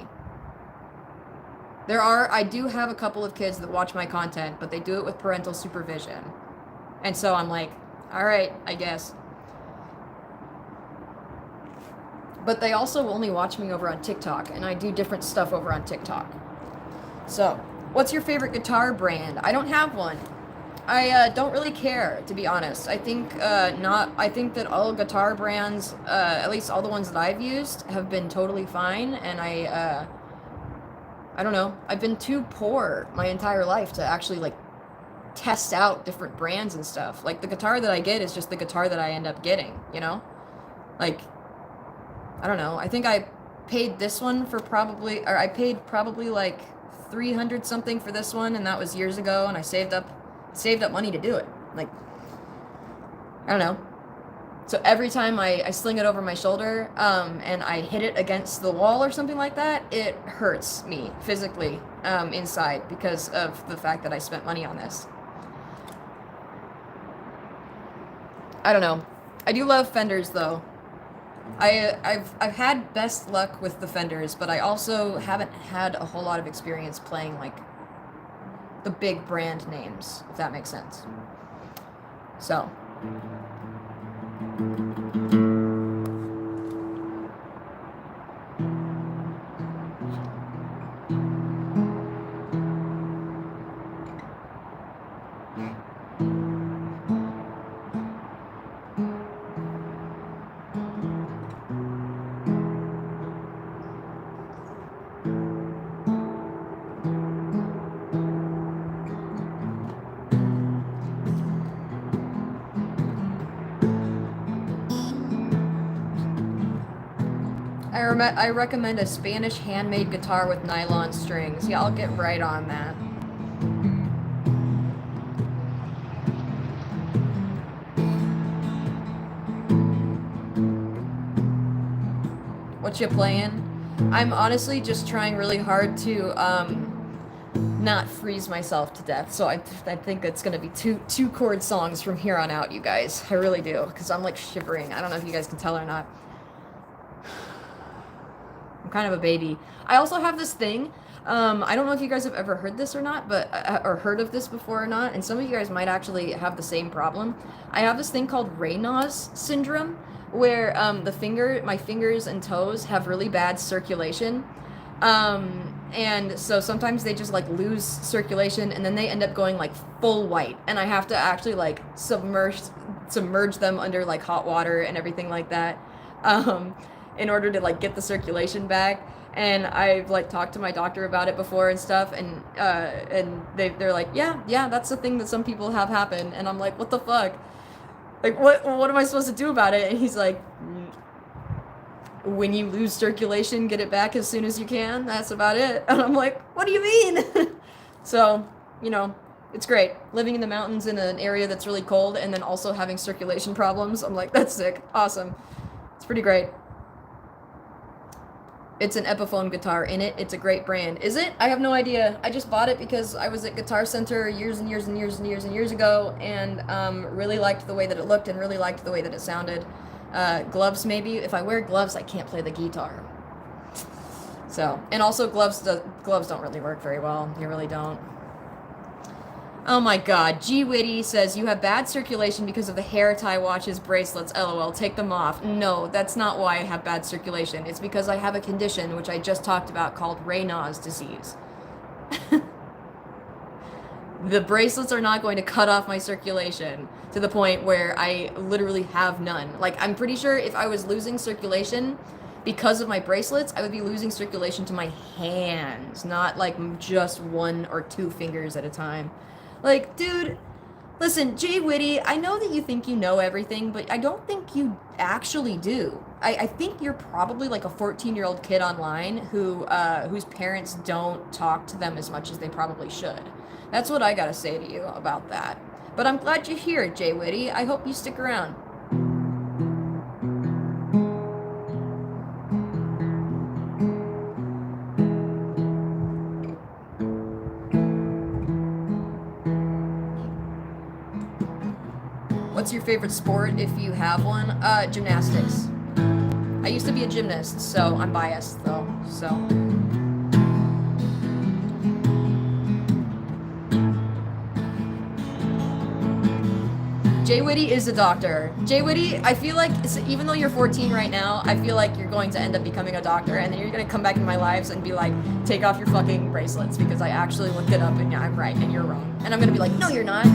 I do have a couple of kids that watch my content, but they do it with parental supervision. And so I'm like, all right, I guess. But they also only watch me over on TikTok, and I do different stuff over on TikTok. So, what's your favorite guitar brand? I don't have one. I don't really care, to be honest. I think I think that all guitar brands, at least all the ones that I've used, have been totally fine. And I don't know. I've been too poor my entire life to actually like test out different brands and stuff. Like, the guitar that I get is just the guitar that I end up getting. You know, like, I don't know. I think I paid this one for I paid probably like 300 something for this one, and that was years ago. And I saved up money to do it. Like, I don't know. So every time I sling it over my shoulder, and I hit it against the wall or something like that, it hurts me physically, inside, because of the fact that I spent money on this. I don't know. I do love Fenders though. I've had best luck with the Fenders, but I also haven't had a whole lot of experience playing like the big brand names, if that makes sense. So, I recommend a Spanish handmade guitar with nylon strings. Yeah, I'll get right on that. What you playing? I'm honestly just trying really hard to not freeze myself to death. So I think it's gonna be two chord songs from here on out, you guys. I really do, because I'm like shivering. I don't know if you guys can tell or not. I'm kind of a baby. I also have this thing. I don't know if you guys have ever heard this or not, but or heard of this before or not. And some of you guys might actually have the same problem. I have this thing called Raynaud's syndrome, where my fingers and toes have really bad circulation. And so sometimes they just like lose circulation, and then they end up going like full white, and I have to actually like submerge them under like hot water and everything like that, in order to like get the circulation back. And I've like talked to my doctor about it before and stuff, and they're like, yeah, that's the thing that some people have happen. And I'm like, what the fuck? Like, what am I supposed to do about it? And he's like, when you lose circulation, get it back as soon as you can. That's about it. And I'm like, what do you mean? So, you know, it's great. Living in the mountains in an area that's really cold and then also having circulation problems. I'm like, that's sick. Awesome. It's pretty great. It's an Epiphone guitar in it. It's a great brand. Is it? I have no idea. I just bought it because I was at Guitar Center years and years and years and years and years ago, and really liked the way that it looked and really liked the way that it sounded. Gloves maybe. If I wear gloves, I can't play the guitar. So, and also gloves don't really work very well. They really don't. Oh my god. G Witty says, you have bad circulation because of the hair tie watches, bracelets, lol. Take them off. No, that's not why I have bad circulation. It's because I have a condition, which I just talked about, called Raynaud's disease. The bracelets are not going to cut off my circulation to the point where I literally have none. Like, I'm pretty sure if I was losing circulation because of my bracelets, I would be losing circulation to my hands, not like just 1 or 2 fingers at a time. Like, dude, listen, Jay Witty, I know that you think you know everything, but I don't think you actually do. I think you're probably like a 14-year-old kid online whose parents don't talk to them as much as they probably should. That's what I gotta say to you about that. But I'm glad you're here, Jay Witty. I hope you stick around. What's your favorite sport if you have one? Gymnastics. I used to be a gymnast, so I'm biased though, so. Jay Witty is a doctor. Jay Witty, I feel like, even though you're 14 right now, I feel like you're going to end up becoming a doctor, and then you're going to come back in my lives and be like, take off your fucking bracelets, because I actually looked it up and I'm right and you're wrong. And I'm going to be like, no, you're not.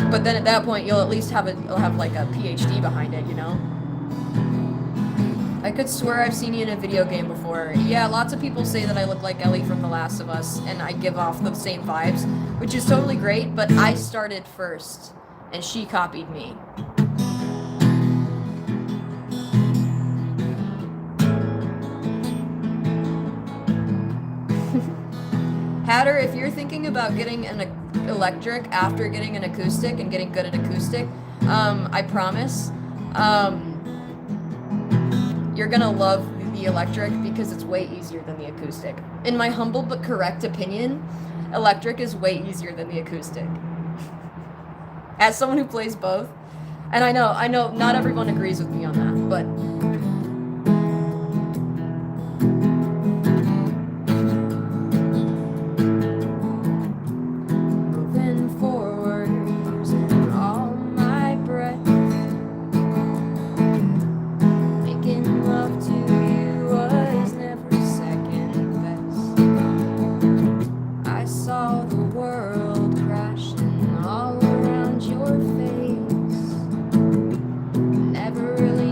But then at that point, you'll at least have like a PhD behind it, you know? I could swear I've seen you in a video game before. Yeah, lots of people say that I look like Ellie from The Last of Us, and I give off the same vibes, which is totally great, but I started first, and she copied me. Hatter, if you're thinking about getting an electric after getting an acoustic and getting good at acoustic, I promise, you're gonna love the electric because it's way easier than the acoustic. In my humble but correct opinion, electric is way easier than the acoustic. As someone who plays both, and I know not everyone agrees with me on that, but never really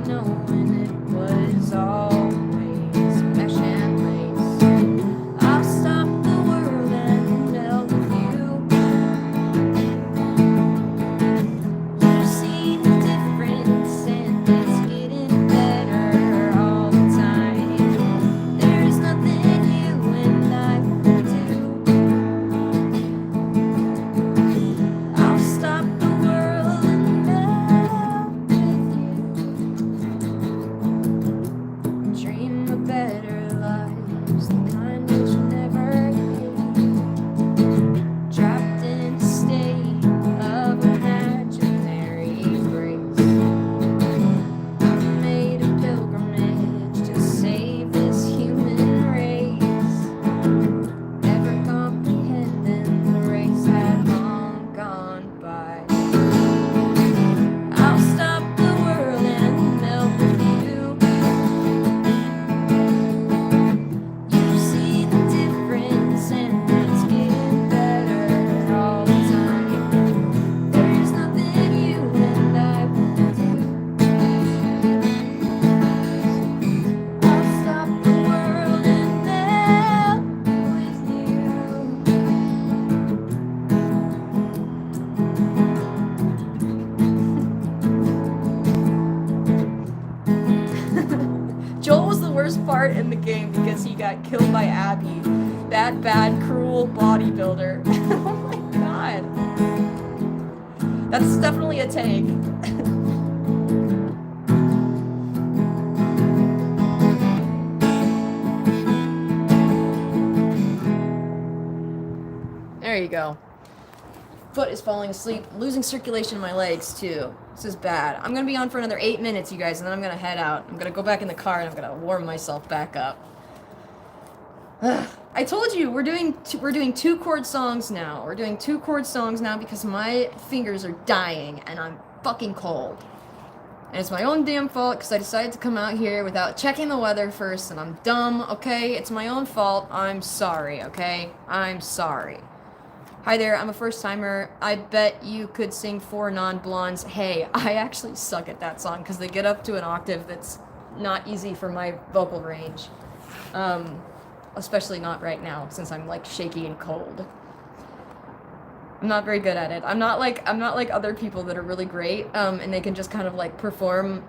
because he got killed by Abby. That bad, cruel bodybuilder. Oh my god. That's definitely a take. There you go. Foot is falling asleep. Losing circulation in my legs, too. This is bad. I'm gonna be on for another 8 minutes, you guys, and then I'm gonna head out. I'm gonna go back in the car, and I'm gonna warm myself back up. Ugh. I told you, we're doing 2-chord songs now. We're doing 2-chord songs now because my fingers are dying, and I'm fucking cold. And it's my own damn fault, because I decided to come out here without checking the weather first, and I'm dumb, okay? It's my own fault. I'm sorry, okay? I'm sorry. Hi there, I'm a first-timer. I bet you could sing 4 Non-Blondes. Hey, I actually suck at that song because they get up to an octave that's not easy for my vocal range. Especially not right now, since I'm, like, shaky and cold. I'm not very good at it. I'm not like other people that are really great, and they can just kind of, like, perform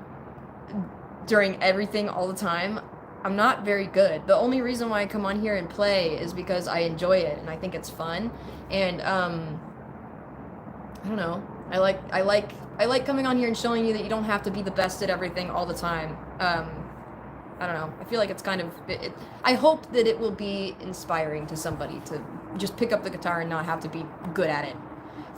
during everything all the time. I'm not very good. The only reason why I come on here and play is because I enjoy it and I think it's fun. And I don't know. I like coming on here and showing you that you don't have to be the best at everything all the time. I don't know. I feel like it's kind of I hope that it will be inspiring to somebody to just pick up the guitar and not have to be good at it.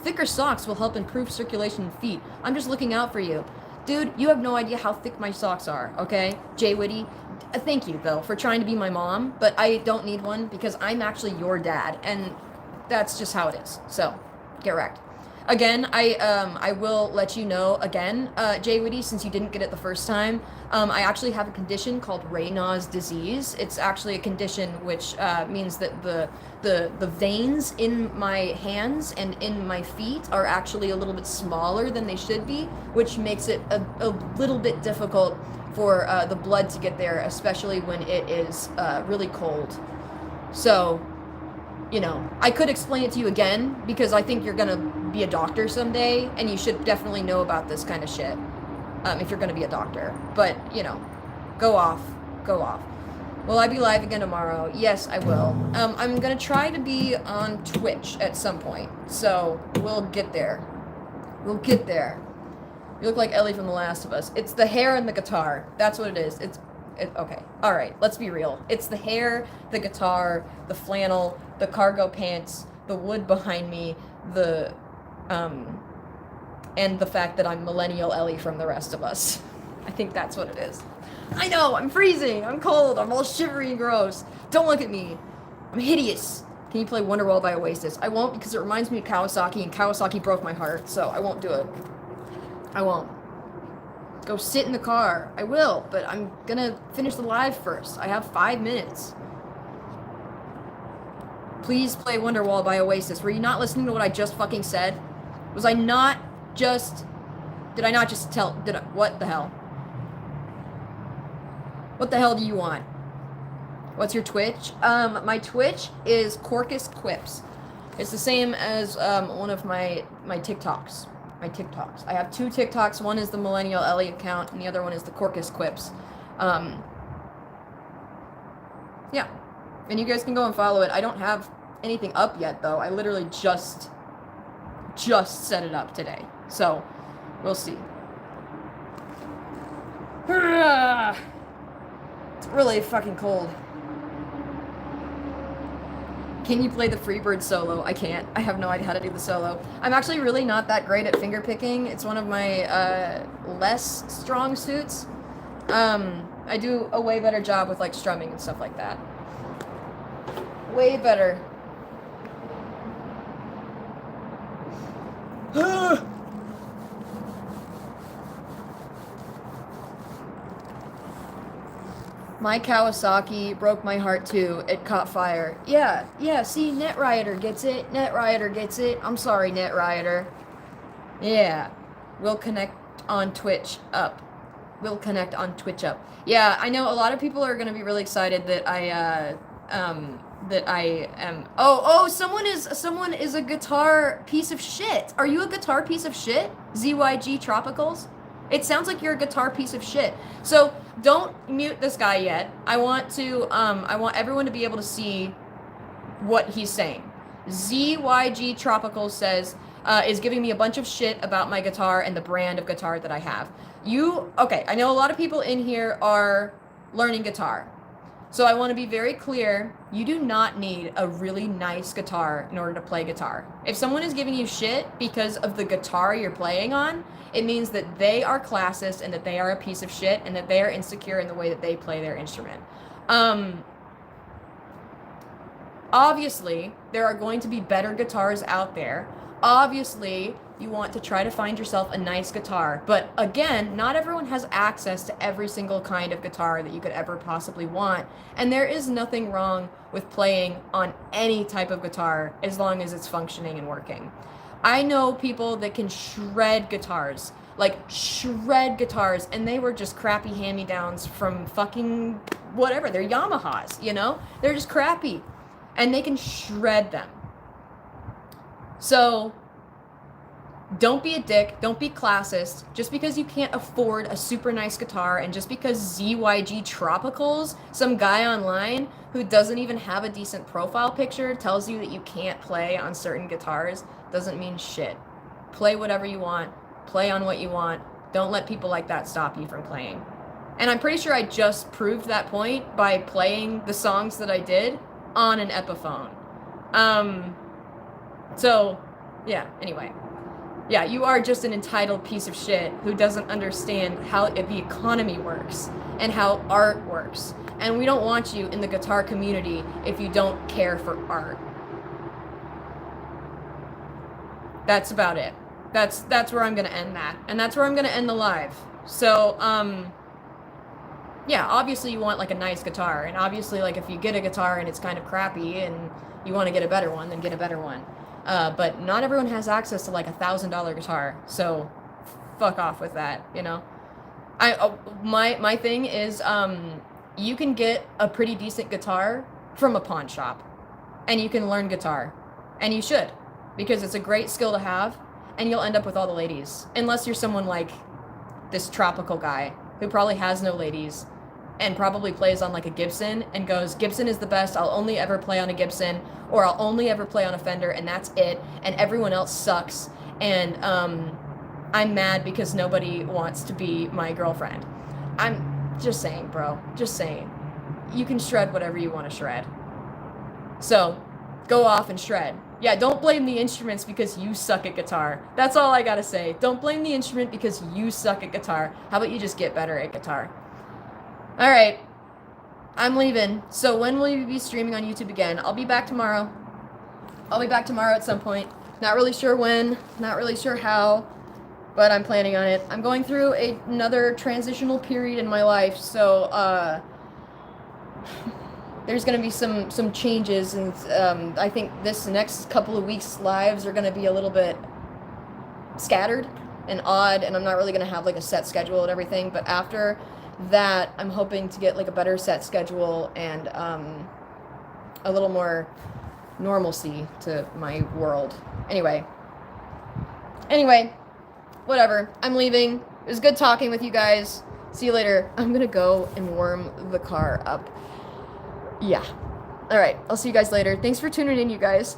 Thicker socks will help improve circulation in feet. I'm just looking out for you. Dude, you have no idea how thick my socks are, okay? Jay Whitty, thank you, though, for trying to be my mom, but I don't need one because I'm actually your dad, and that's just how it is. So, get wrecked. Again, I will let you know again, Jay Whitty, since you didn't get it the first time, I actually have a condition called Raynaud's disease. It's actually a condition which means that the veins in my hands and in my feet are actually a little bit smaller than they should be, which makes it a little bit difficult for the blood to get there, especially when it is really cold. So, you know, I could explain it to you again, because I think you're gonna be a doctor someday, and you should definitely know about this kind of shit, if you're gonna be a doctor. But, you know, go off. Will I be live again tomorrow? Yes, I will. I'm gonna try to be on Twitch at some point, so we'll get there. You look like Ellie from The Last of Us. It's the hair and the guitar. That's what it is. Okay. All right. Let's be real. It's the hair, the guitar, the flannel, the cargo pants, the wood behind me, and the fact that I'm millennial Ellie from The Rest of Us. I think that's what it is. I know. I'm freezing. I'm cold. I'm all shivery and gross. Don't look at me. I'm hideous. Can you play Wonderwall by Oasis? I won't, because it reminds me of Kawasaki, and Kawasaki broke my heart, so I won't do it. I won't. Go sit in the car. I will, but I'm gonna finish the live first. I have 5 minutes. Please play Wonderwall by Oasis. Were you not listening to what I just fucking said? Was I not just... Did I not just tell... What the hell? What the hell do you want? What's your Twitch? My Twitch is Corcus Quips. It's the same as one of my TikToks. I have 2 TikToks. One is the Millennial Ellie account, and the other one is the Corcus Quips. Yeah. And you guys can go and follow it. I don't have anything up yet, though. I literally just set it up today. So, we'll see. It's really fucking cold. Can you play the Freebird solo? I can't. I have no idea how to do the solo. I'm actually really not that great at finger picking. It's one of my less strong suits. I do a way better job with like strumming and stuff like that. Way better. My Kawasaki broke my heart too. It caught fire. Yeah, see, Net Rioter gets it. I'm sorry, Net Rioter. Yeah. We'll connect on Twitch up. Yeah, I know a lot of people are gonna be really excited that I am... Oh, someone is a guitar piece of shit. Are you a guitar piece of shit? ZYG Tropicals? It sounds like you're a guitar piece of shit. So don't mute this guy yet. I want everyone to be able to see what he's saying. ZYG Tropical says, is giving me a bunch of shit about my guitar and the brand of guitar that I have. Okay, I know a lot of people in here are learning guitar. So I want to be very clear, you do not need a really nice guitar in order to play guitar. If someone is giving you shit because of the guitar you're playing on, it means that they are classist and that they are a piece of shit and that they are insecure in the way that they play their instrument. Obviously, there are going to be better guitars out there. Obviously, you want to try to find yourself a nice guitar. But again, not everyone has access to every single kind of guitar that you could ever possibly want. And there is nothing wrong with playing on any type of guitar as long as it's functioning and working. I know people that can shred guitars, like shred guitars, and they were just crappy hand-me-downs from fucking whatever. They're Yamahas, you know? They're just crappy. And they can shred them. So don't be a dick, don't be classist. Just because you can't afford a super nice guitar and just because ZYG Tropicals, some guy online who doesn't even have a decent profile picture, tells you that you can't play on certain guitars, doesn't mean shit. Play whatever you want, play on what you want. Don't let people like that stop you from playing. And I'm pretty sure I just proved that point by playing the songs that I did on an Epiphone. So, yeah, anyway. Yeah, you are just an entitled piece of shit who doesn't understand how the economy works and how art works. And we don't want you in the guitar community if you don't care for art. That's about it. That's where I'm going to end that. And that's where I'm going to end the live. So, yeah, obviously you want like a nice guitar. And obviously, like, if you get a guitar and it's kind of crappy and you want to get a better one, then get a better one. But not everyone has access to like $1,000 guitar, so fuck off with that, you know. My thing is, you can get a pretty decent guitar from a pawn shop, and you can learn guitar, and you should, because it's a great skill to have, and you'll end up with all the ladies, unless you're someone like this tropical guy who probably has no ladies and probably plays on like a Gibson and goes, Gibson is the best, I'll only ever play on a Gibson, or I'll only ever play on a Fender, and that's it, and everyone else sucks, and I'm mad because nobody wants to be my girlfriend. I'm just saying, bro, just saying. You can shred whatever you want to shred. So, go off and shred. Yeah, don't blame the instruments because you suck at guitar. That's all I gotta say. Don't blame the instrument because you suck at guitar. How about you just get better at guitar? Alright, I'm leaving. So when will you be streaming on YouTube again? I'll be back tomorrow. I'll be back tomorrow at some point. Not really sure when, not really sure how, but I'm planning on it. I'm going through another transitional period in my life, so there's going to be some changes, and I think this next couple of weeks' lives are going to be a little bit scattered and odd, and I'm not really going to have like a set schedule and everything, but after that, I'm hoping to get like a better set schedule and a little more normalcy to my world. Anyway, whatever. I'm leaving. It was good talking with you guys. See you later. I'm gonna go and warm the car up. Yeah. All right. I'll see you guys later. Thanks for tuning in, you guys.